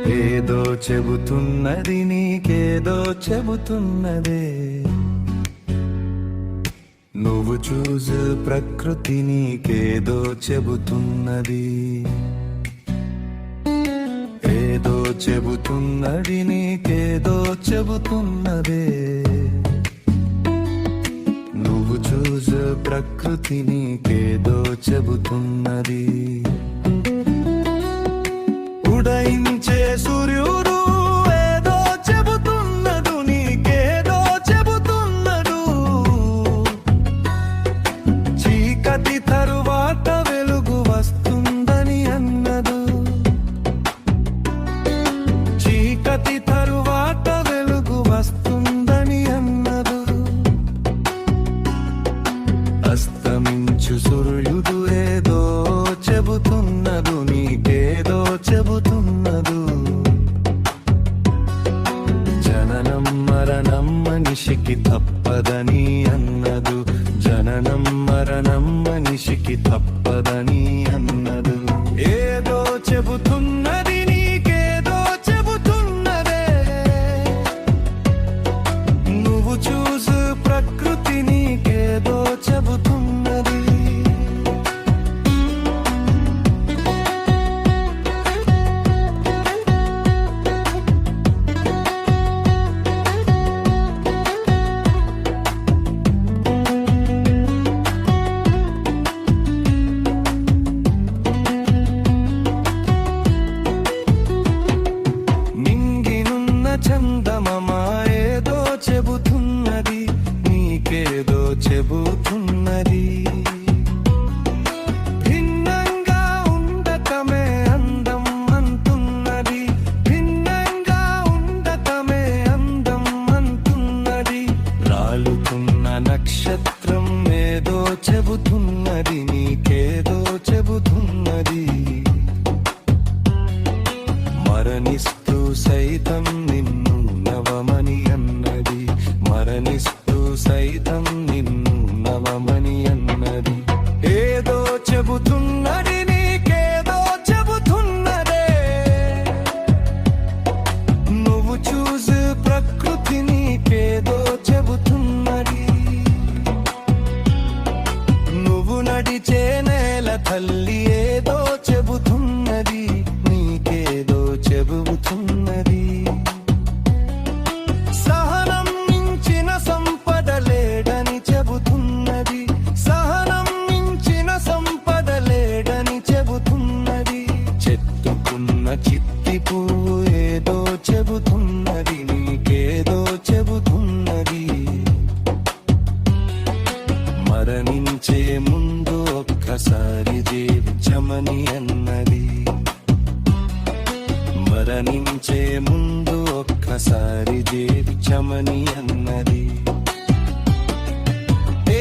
ఏదో చెబుతున్నది నీకేదో చెబుతున్నదే, నువ్వు చూసు ప్రకృతి నీకేదో చెబుతున్నది. ఏదో చెబుతున్నది నీకేదో చెబుతున్నదే, నువ్వు చూసు ప్రకృతి నీకేదో చెబుతున్నది. ఉదయించే సూర్యుడు ఏదో చెబుతున్నదు, నీకేదో చెబుతున్నదు. చీకటి తరువాత వెలుగు వస్తుందని అన్నదు, చీకటి తరువాత వెలుగు వస్తుందని అన్నదు. అస్తమించు సూర్యుడు ఏదో చెబుతున్నదు, నీకేదో చెబుతున్నదు. జననం మరణం మనిషికి తప్పదని అన్నదు, జననం మరణం మనిషికి తప్పదని అన్నదు. ఏదో చెబుతున్నది నీకేదో చెబుతున్నదే, నువ్వు చూసు ప్రకృతి నీకేదో చెబుతున్నది. చందమామ ఏదో చెబుతున్నది, నీకేదో చెబుతున్నది. భిన్నంగా ఉండటమే అందం అంటున్నది, భిన్నంగా ఉండటమే అందం అంటున్నది. రాలుతున్న నక్షత్రం ఏదో చెబుతున్నది, నీకేదో చెబుతున్నది. మరణిస్తూ సైతం నిన్ను నవమని అన్నది, మరణిస్తూ సైతం నిన్ను నవమని అన్నది. ఏదో చెబుతున్నది నీకేదో చెబుతున్నదే, నువ్వు చూసు ప్రకృతి నీకేదో చెబుతున్నది. నువ్వు నడిచే నేల తల్లి ఏదో చెబుతున్నది, నీకేదో చెబుతున్నది. సహనం మించిన సంపద లేడని చెబుతున్నది, సహనం మించిన సంపద లేడని చెబుతున్నది. చెట్టుకున్న చిట్టి పువ్వు ఏదో చెబుతున్నది, నీకేదో చెబుతున్నది. మరణించే ముందు ఒక్కసారి జీవించమని అన్నది, మరణించే ముందు ఒక్కసారి జీవించమని అన్నది.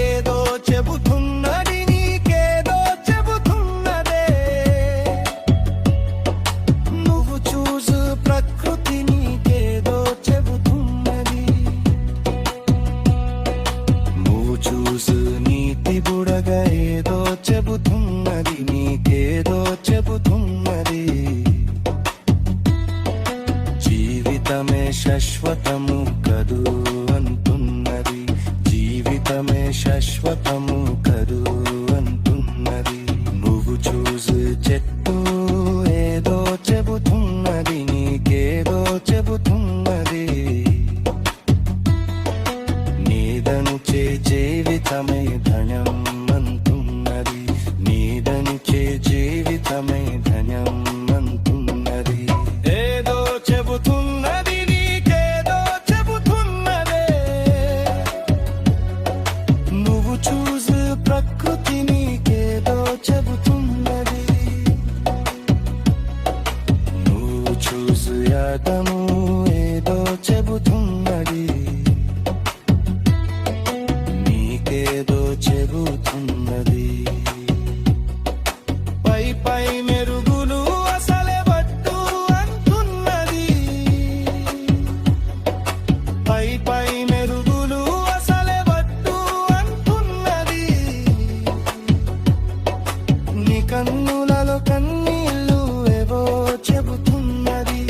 ఏదో చెబుతున్నది నీకేదో చెబుతున్నదే, నువ్వు చూసు ప్రకృతి నీకేదో చెబుతున్నది. నువ్వు చూసు నీటి బుడగ ఏదో చెబుతున్నది, నీకేదో చెబుతున్నది. జీవితమే శాశ్వతము కదు అంటున్నది, జీవితమే శాశ్వతము కదు అంటున్నది. నువ్వు చూసు చెట్టు ఏదో చెబుతున్నది, నీకేదో చెబుతున్నది. నీదను జీవితమే ధన్యం అంటున్నది, నీదను జీవితమే ధన్యం అంటున్నది. ఏదో చెబుతున్నది నీకేదో చెబుతున్నదే, నువ్వు చూసు ప్రకృతి నీకేదో చెబుతున్నది. నువ్వు చూసు యాదము ఏదో చెబుతున్నది, నీకేదో చెబుతున్నది. పై పై మెరుగులు అసలే వద్దు అంటున్నది, పై పై మెరుగులు అసలే వద్దు అంటున్నది. నీ కన్నులలో కన్నీళ్ళు ఏవో చెబుతున్నది,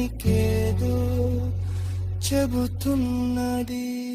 నీకేదో చెబుతున్నది.